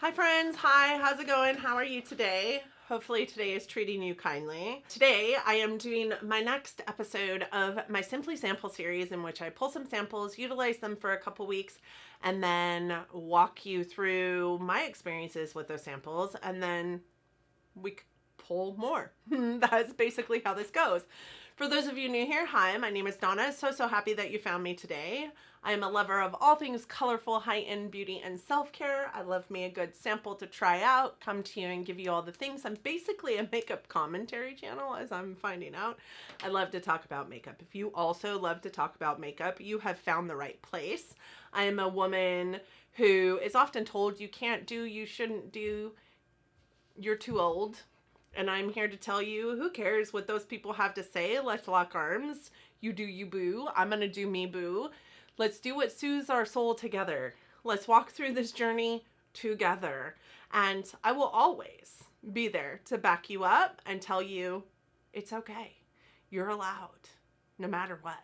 Hi friends, hi, how's it going? How are you today? Hopefully today is treating you kindly. Today I am doing my next episode of my Simply Sample series in which I pull some samples, utilize them for a couple weeks, and then walk you through my experiences with those samples, and then we pull more. That's basically how this goes. For those of you new here, hi, my name is Donna. So happy that you found me today. I am a lover of all things colorful, high-end beauty and self-care. I love me a good sample to try out, come to you and give you all the things. I'm basically a makeup commentary channel, as I'm finding out. I love to talk about makeup. If you also love to talk about makeup, you have found the right place. I am a woman who is often told you can't do, you shouldn't do, you're too old. And I'm here to tell you, who cares what those people have to say? Let's lock arms. You do you, boo. I'm gonna do me, boo. Let's do what soothes our soul together. Let's walk through this journey together. And I will always be there to back you up and tell you it's okay. You're allowed, no matter what.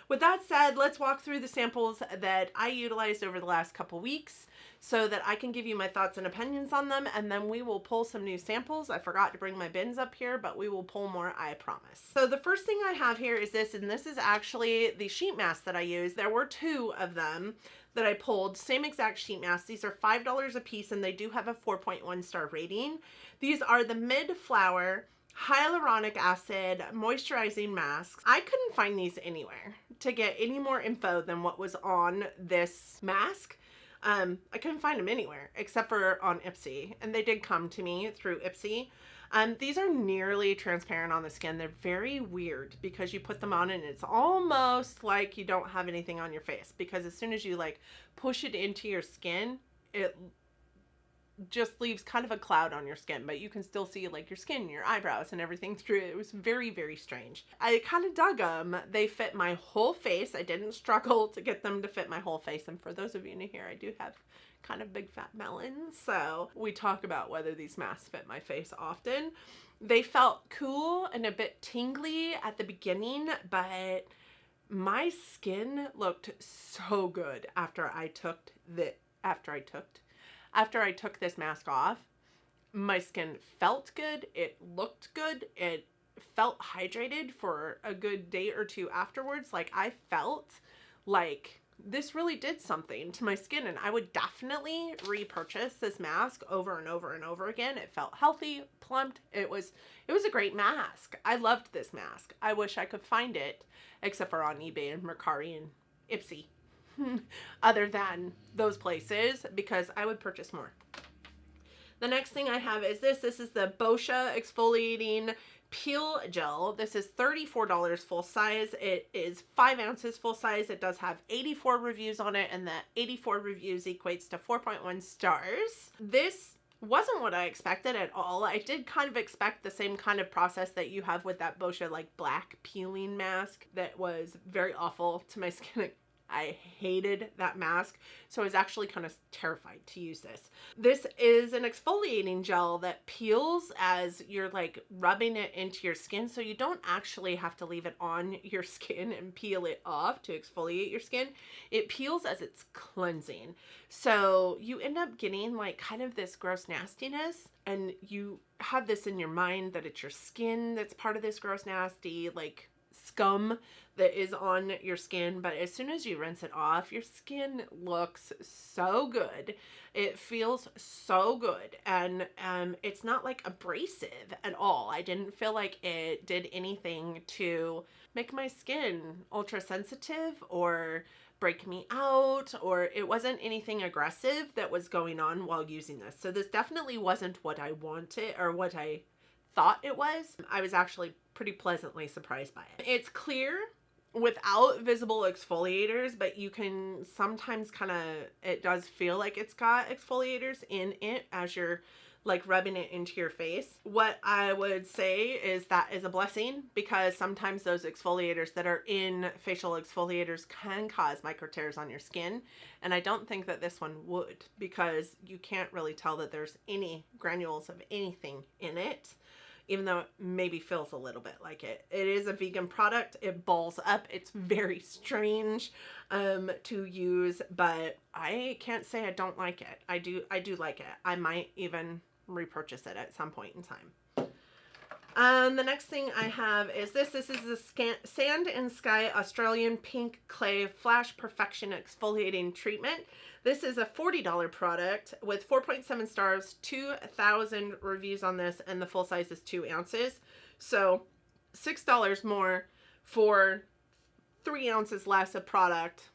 With that said, let's walk through the samples that I utilized over the last couple weeks so that I can give you my thoughts and opinions on them, and then we will pull some new samples. I forgot to bring my bins up here, but we will pull more, I promise. So the first thing I have here is this, and this is actually the sheet mask that I used. There were two of them that I pulled, same exact sheet masks. These are $5 a piece, and they do have a 4.1 star rating. These are the MidFlower Hyaluronic Acid Moisturizing Masks. I couldn't find these anywhere to get any more info than what was on this mask. I couldn't find them anywhere except for on Ipsy, and they did come to me through Ipsy. These are nearly transparent on the skin. They're very weird because you put them on and it's almost like you don't have anything on your face, because as soon as you like push it into your skin, it just leaves kind of a cloud on your skin, but you can still see like your skin, your eyebrows and everything through it. It was very, very strange. I kind of dug them. They fit my whole face. I didn't struggle to get them to fit my whole face. And for those of you new here, I do have kind of big fat melons, so we talk about whether these masks fit my face often. They felt cool and a bit tingly at the beginning, but my skin looked so good after I took this mask off. My skin felt good, it looked good, it felt hydrated for a good day or two afterwards. Like, I felt like this really did something to my skin, and I would definitely repurchase this mask over and over and over again. It felt healthy, plumped. It was a great mask. I loved this mask. I wish I could find it, except for on eBay and Mercari and Ipsy. Other than those places, because I would purchase more. The next thing I have is this. This is the Boscia Exfoliating Peel Gel. This is $34 full size. It is 5 ounces full size. It does have 84 reviews on it, and that 84 reviews equates to 4.1 stars. This wasn't what I expected at all. I did kind of expect the same kind of process that you have with that Boscia like black peeling mask that was very awful to my skin. I hated that mask, so I was actually kind of terrified to use this. This is an exfoliating gel that peels as you're like rubbing it into your skin, so you don't actually have to leave it on your skin and peel it off to exfoliate your skin. It peels as it's cleansing. So you end up getting like kind of this gross nastiness, and you have this in your mind that it's your skin that's part of this gross nasty like scum that is on your skin. But as soon as you rinse it off, your skin looks so good. It feels so good, and it's not like abrasive at all. I didn't feel like it did anything to make my skin ultra sensitive or break me out, or it wasn't anything aggressive that was going on while using this. So this definitely wasn't what I wanted or what I thought it was. I was actually pretty pleasantly surprised by it. It's clear without visible exfoliators, but you can sometimes kind of, it does feel like it's got exfoliators in it as you're like rubbing it into your face. What I would say is that is a blessing, because sometimes those exfoliators that are in facial exfoliators can cause micro tears on your skin, and I don't think that this one would, because you can't really tell that there's any granules of anything in it. even though it maybe feels a little bit like it. It is a vegan product. It balls up. It's very strange to use, but I can't say I don't like it. I do like it. I might even repurchase it at some point in time. The next thing I have is this. This is the Sand and Sky Australian Pink Clay Flash Perfection Exfoliating Treatment. This is a $40 product with 4.7 stars, 2,000 reviews on this, and the full size is 2 ounces. So $6 more for 3 ounces less of product.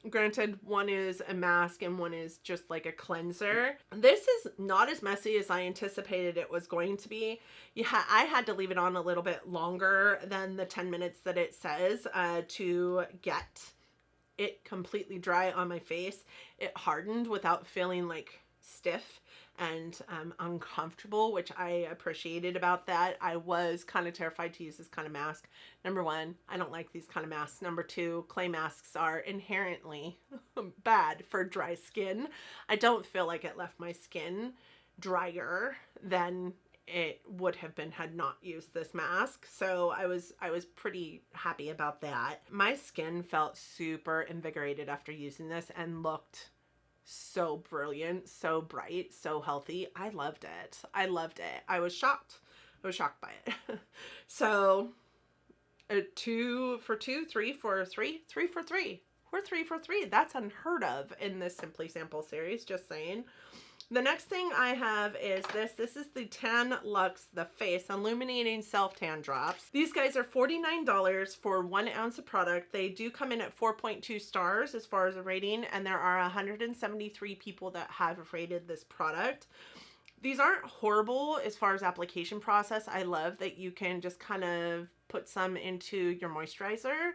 Granted, one is a mask and one is just like a cleanser. This is not as messy as I anticipated it was going to be. I had to leave it on a little bit longer than the 10 minutes that it says to get it completely dry on my face. It hardened without feeling like stiff and uncomfortable, which I appreciated about that. I was kind of terrified to use this kind of mask. Number one, I don't like these kind of masks. Number two, clay masks are inherently bad for dry skin. I don't feel like it left my skin drier than it would have been had not used this mask. So I was pretty happy about that. My skin felt super invigorated after using this and looked so brilliant, so bright, so healthy. I loved it. I loved it. I was shocked. I was shocked by it. So 2 for 2, 3 for 3, 3 for 3. We're 3 for 3. That's unheard of in this Simply Sample series, just saying. The next thing I have is this. This is the Tan Luxe The Face Illuminating Self-Tan Drops. These guys are $49 for 1 ounce of product. They do come in at 4.2 stars as far as a rating, and there are 173 people that have rated this product. These aren't horrible as far as application process. I love that you can just kind of put some into your moisturizer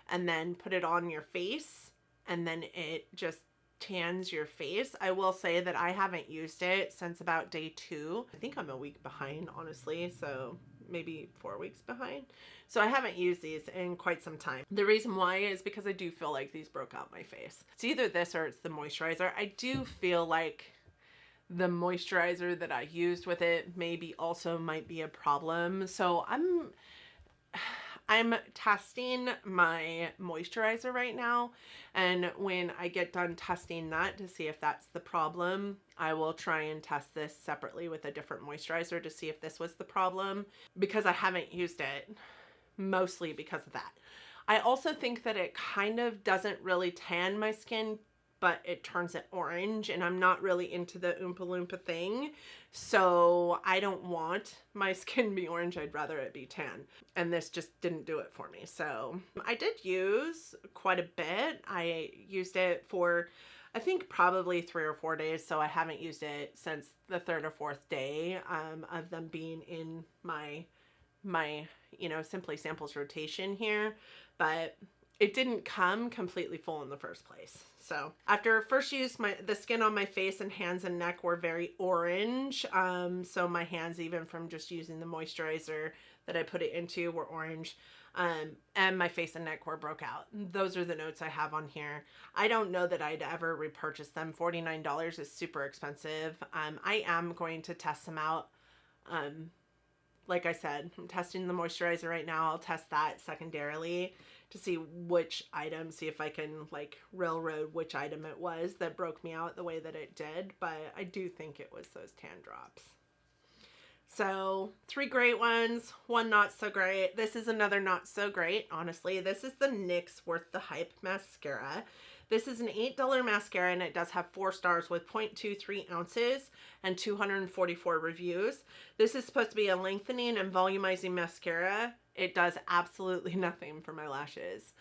and then put it on your face, and then it just tans your face. I will say that I haven't used it since about day 2. I think I'm a week behind, honestly, so maybe 4 weeks behind. So I haven't used these in quite some time. The reason why is because I do feel like these broke out my face. It's either this or it's the moisturizer. I do feel like the moisturizer that I used with it maybe also might be a problem. So I'm testing my moisturizer right now, and when I get done testing that to see if that's the problem, I will try and test this separately with a different moisturizer to see if this was the problem, because I haven't used it, mostly because of that. I also think that it kind of doesn't really tan my skin, but it turns it orange, and I'm not really into the Oompa Loompa thing. So I don't want my skin to be orange. I'd rather it be tan. And this just didn't do it for me. So I did use quite a bit. I used it for, I think, probably 3 or 4 days. So I haven't used it since the 3rd or 4th day of them being in my you know, Simply Samples rotation here. But it didn't come completely full in the first place. So after first use, the skin on my face and hands and neck were very orange. So my hands, even from just using the moisturizer that I put it into, were orange. And my face and neck were broke out. Those are the notes I have on here. I don't know that I'd ever repurchase them. $49 is super expensive. I am going to test them out. Like I said, I'm testing the moisturizer right now. I'll test that secondarily to see which item, see if I can like railroad which item it was that broke me out the way that it did. But I do think it was those tan drops. So 3 great ones, 1 not so great. This is another not so great, honestly. This is the NYX Worth the Hype mascara. This is an $8 mascara, and it does have 4 stars with 0.23 ounces and 244 reviews. This is supposed to be a lengthening and volumizing mascara. It does absolutely nothing for my lashes.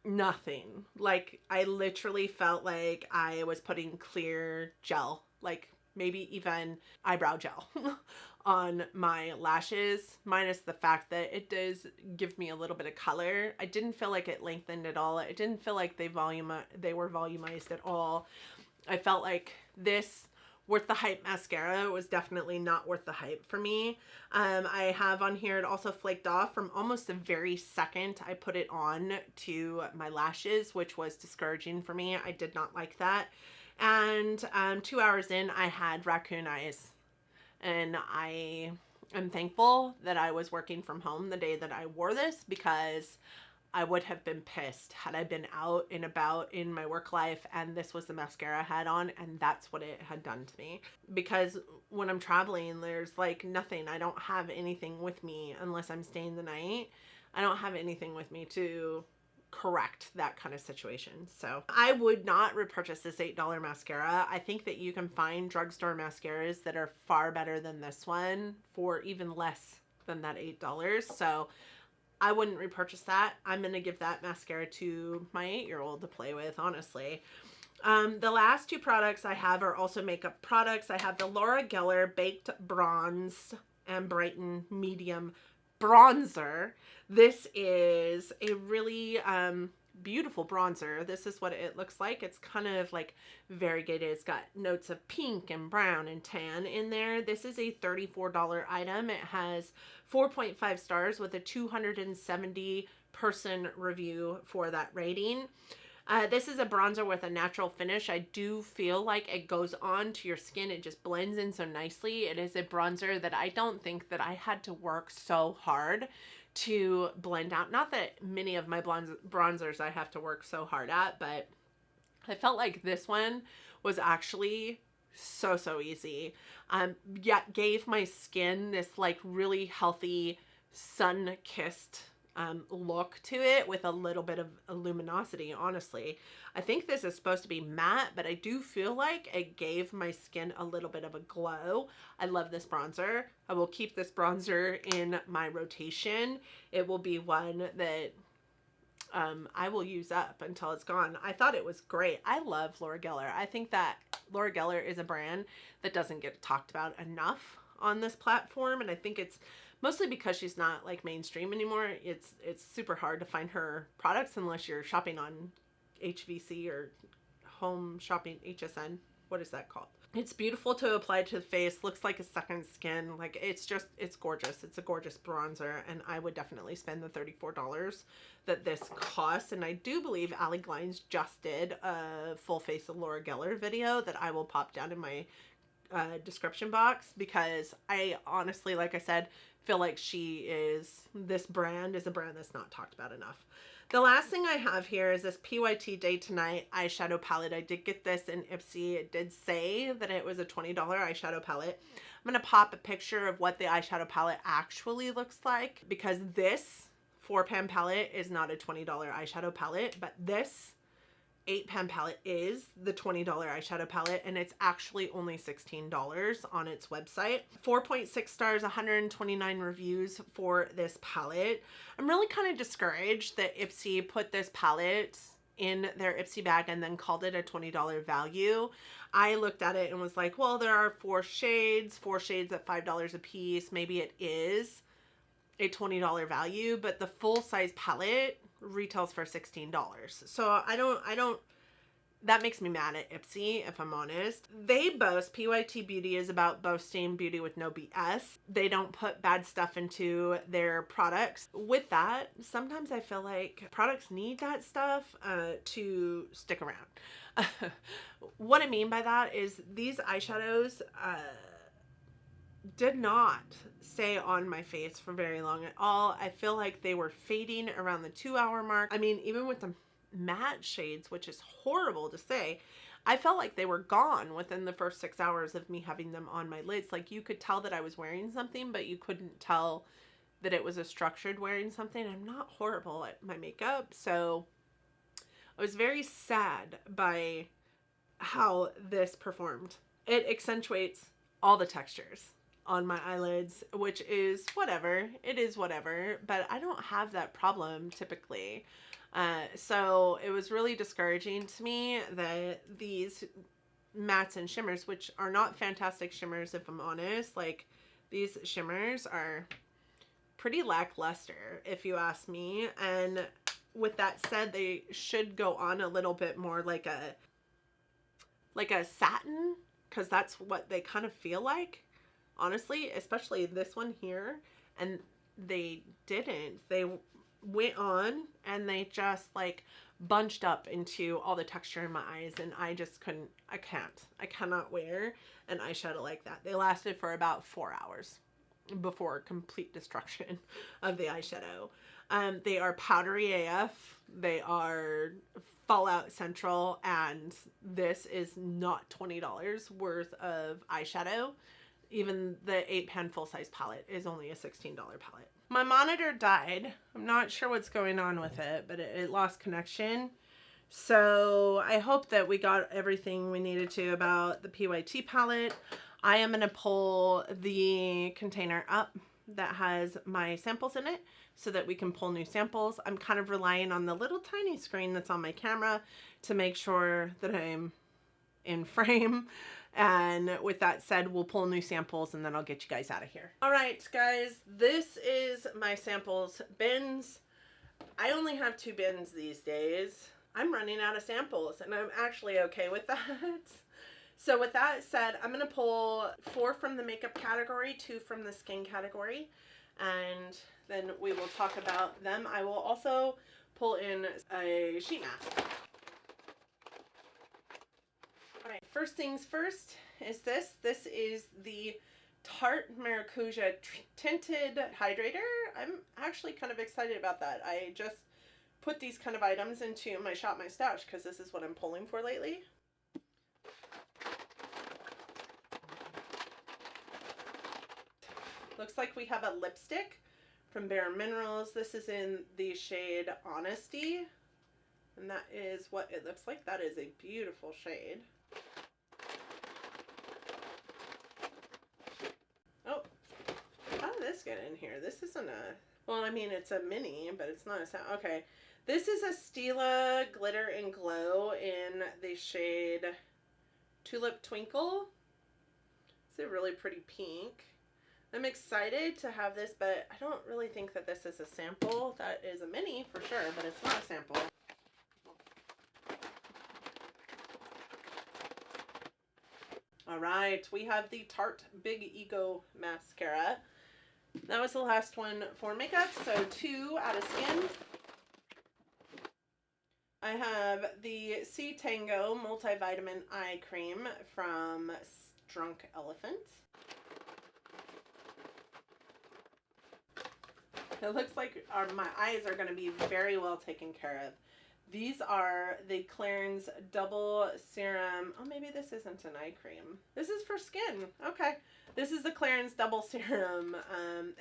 Nothing. Like, I literally felt like I was putting clear gel, like maybe even eyebrow gel on my lashes, minus the fact that it does give me a little bit of color. I didn't feel like it lengthened at all. It didn't feel like they were volumized at all. I felt like this Worth the Hype mascara was definitely not worth the hype for me. I have on here, it also flaked off from almost the very second I put it on to my lashes, which was discouraging for me. I did not like that. And 2 hours in, I had raccoon eyes. And I am thankful that I was working from home the day that I wore this, because I would have been pissed had I been out and about in my work life and this was the mascara I had on and that's what it had done to me. Because when I'm traveling, there's like nothing. I don't have anything with me unless I'm staying the night. I don't have anything with me to correct that kind of situation. So I would not repurchase this $8 mascara. I think that you can find drugstore mascaras that are far better than this one for even less than that $8. So I wouldn't repurchase that. I'm going to give that mascara to my 8-year-old to play with, honestly. The last two products I have are also makeup products. I have the Laura Geller Baked Bronze and Brighten Medium Bronzer. This is a really beautiful bronzer. This is what it looks like. It's kind of like variegated. It's got notes of pink and brown and tan in there. This is a $34 item. It has 4.5 stars with a 270 person review for that rating. This is a bronzer with a natural finish. I do feel like it goes on to your skin. It just blends in so nicely. It is a bronzer that I don't think that I had to work so hard to blend out. Not that many of my bronzers I have to work so hard at, but I felt like this one was actually so easy. Yet gave my skin this like really healthy sun-kissed look to it with a little bit of luminosity, honestly. I think this is supposed to be matte, but I do feel like it gave my skin a little bit of a glow. I love this bronzer. I will keep this bronzer in my rotation. It will be one that I will use up until it's gone. I thought it was great. I love Laura Geller. I think that Laura Geller is a brand that doesn't get talked about enough on this platform, and I think it's mostly because she's not like mainstream anymore. It's super hard to find her products unless you're shopping on HVC or home shopping, HSN. What is that called? It's beautiful to apply to the face. Looks like a second skin. Like it's gorgeous. It's a gorgeous bronzer, and I would definitely spend the $34 that this costs. And I do believe Allie Glines just did a full face of Laura Geller video that I will pop down in my description box, because I honestly, like I said, feel like this brand is a brand that's not talked about enough. The last thing I have here is this PYT Day to Night eyeshadow palette. I did get this in Ipsy. It did say that it was a $20 eyeshadow palette. I'm going to pop a picture of what the eyeshadow palette actually looks like, because this 4-pan palette is not a $20 eyeshadow palette, but this 8-pan palette is the $20 eyeshadow palette, and it's actually only $16 on its website. 4.6 stars, 129 reviews for this palette. I'm really kind of discouraged that Ipsy put this palette in their Ipsy bag and then called it a $20 value. I looked at it and was like, well, there are 4 shades at $5 a piece. Maybe it is a $20 value, but the full size palette retails for $16. So I don't, that makes me mad at Ipsy, if I'm honest. They boast, PYT Beauty is about boasting beauty with no BS. They don't put bad stuff into their products. With that, sometimes I feel like products need that stuff to stick around. What I mean by that is these eyeshadows did not stay on my face for very long at all. I feel like they were fading around the 2-hour mark. I mean, even with the matte shades, which is horrible to say, I felt like they were gone within the first 6 hours of me having them on my lids. Like you could tell that I was wearing something, but you couldn't tell that it was a structured wearing something. I'm not horrible at my makeup, so I was very sad by how this performed. It accentuates all the textures on my eyelids, which is whatever. It is whatever, but I don't have that problem typically. So it was really discouraging to me that these mattes and shimmers, which are not fantastic shimmers if I'm honest, like these shimmers are pretty lackluster if you ask me. And with that said, they should go on a little bit more like a satin, because that's what they kind of feel like, honestly, especially this one here. And they didn't. They went on and they just like bunched up into all the texture in my eyes, and I just couldn't, I cannot wear an eyeshadow like that. They lasted for about 4 hours before complete destruction of the eyeshadow. They are powdery AF. They are Fallout Central, and this is not $20 worth of eyeshadow. Even the 8-pan full-size palette is only a $16 palette. My monitor died. I'm not sure what's going on with it, but it lost connection. So I hope that we got everything we needed to about the PYT palette. I am going to pull the container up that has my samples in it so that we can pull new samples. I'm kind of relying on the little tiny screen that's on my camera to make sure that I'm in frame. And with that said, we'll pull new samples and then I'll get you guys out of here. All right, guys, this is my samples bins. I only have 2 bins these days. I'm running out of samples and I'm actually okay with that. So with that said, I'm going to pull 4 from the makeup category, 2 from the skin category, and then we will talk about them. I will also pull in a sheet mask. All right, first things first is this. This is the Tarte Maracuja Tinted Hydrator. I'm actually kind of excited about that. I just put these kind of items into my Shop My Stash because this is what I'm pulling for lately. Looks like we have a lipstick from Bare Minerals. This is in the shade Honesty, and that is what it looks like. That is a beautiful shade. Oh, how did this get in here? This isn't a, well, I mean, it's a mini, but it's not a sound. Okay, this is a Stila Glitter and Glow in the shade Tulip Twinkle. It's a really pretty pink. I'm excited to have this, but I don't really think that this is a sample. That is a mini for sure, but it's not a sample. All right, we have the Tarte Big Ego Mascara. That was the last one for makeup, so 2 out of skin. I have the C Tango Multivitamin Eye Cream from Drunk Elephant. It looks like my eyes are going to be very well taken care of. These are the Clarins Double Serum. Oh, maybe this isn't an eye cream. This is for skin. Okay. This is the Clarins Double Serum.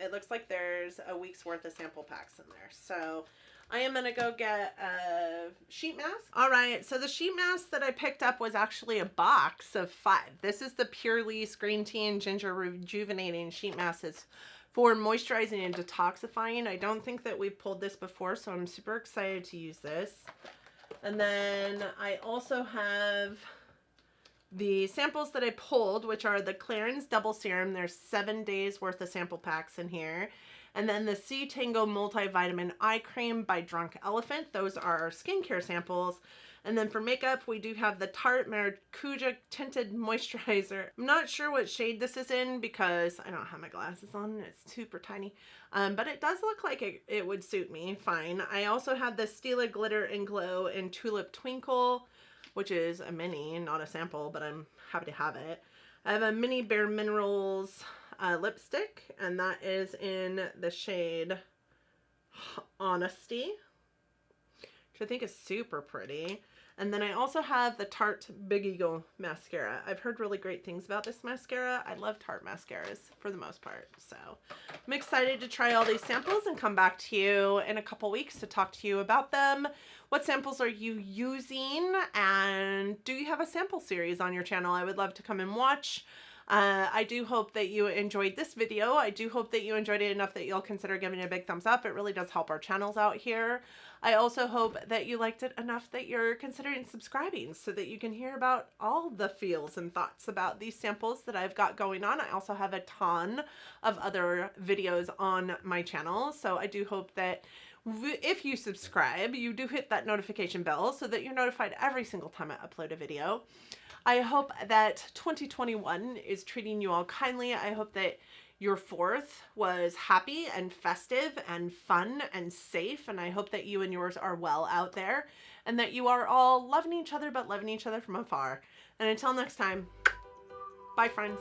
It looks like there's a week's worth of sample packs in there. So I am going to go get a sheet mask. All right. So the sheet mask that I picked up was actually a box of 5. This is the Purely Green Tea and Ginger Rejuvenating Sheet Mask. It's for moisturizing and detoxifying. I don't think that we've pulled this before, so I'm super excited to use this. And then I also have the samples that I pulled, which are the Clarins Double Serum. There's 7 days worth of sample packs in here. And then the C Tango Multivitamin Eye Cream by Drunk Elephant. Those are our skincare samples. And then for makeup, we do have the Tarte Maracuja Tinted Moisturizer. I'm not sure what shade this is in because I don't have my glasses on. It's super tiny. But it does look like it would suit me fine. I also have the Stila Glitter and Glow in Tulip Twinkle, which is a mini, not a sample, but I'm happy to have it. I have a mini Bare Minerals lipstick, and that is in the shade Honesty, which I think is super pretty. And then I also have the Tarte Big Ego Mascara. I've heard really great things about this mascara. I love Tarte mascaras for the most part. So I'm excited to try all these samples and come back to you in a couple weeks to talk to you about them. What samples are you using? And do you have a sample series on your channel? I would love to come and watch. I do hope that you enjoyed this video. I do hope that you enjoyed it enough that you'll consider giving it a big thumbs up. It really does help our channels out here. I also hope that you liked it enough that you're considering subscribing so that you can hear about all the feels and thoughts about these samples that I've got going on. I also have a ton of other videos on my channel, so I do hope that if you subscribe, you do hit that notification bell so that you're notified every single time I upload a video. I hope that 2021 is treating you all kindly. I hope that your 4th was happy and festive and fun and safe. And I hope that you and yours are well out there and that you are all loving each other, but loving each other from afar. And until next time, bye friends.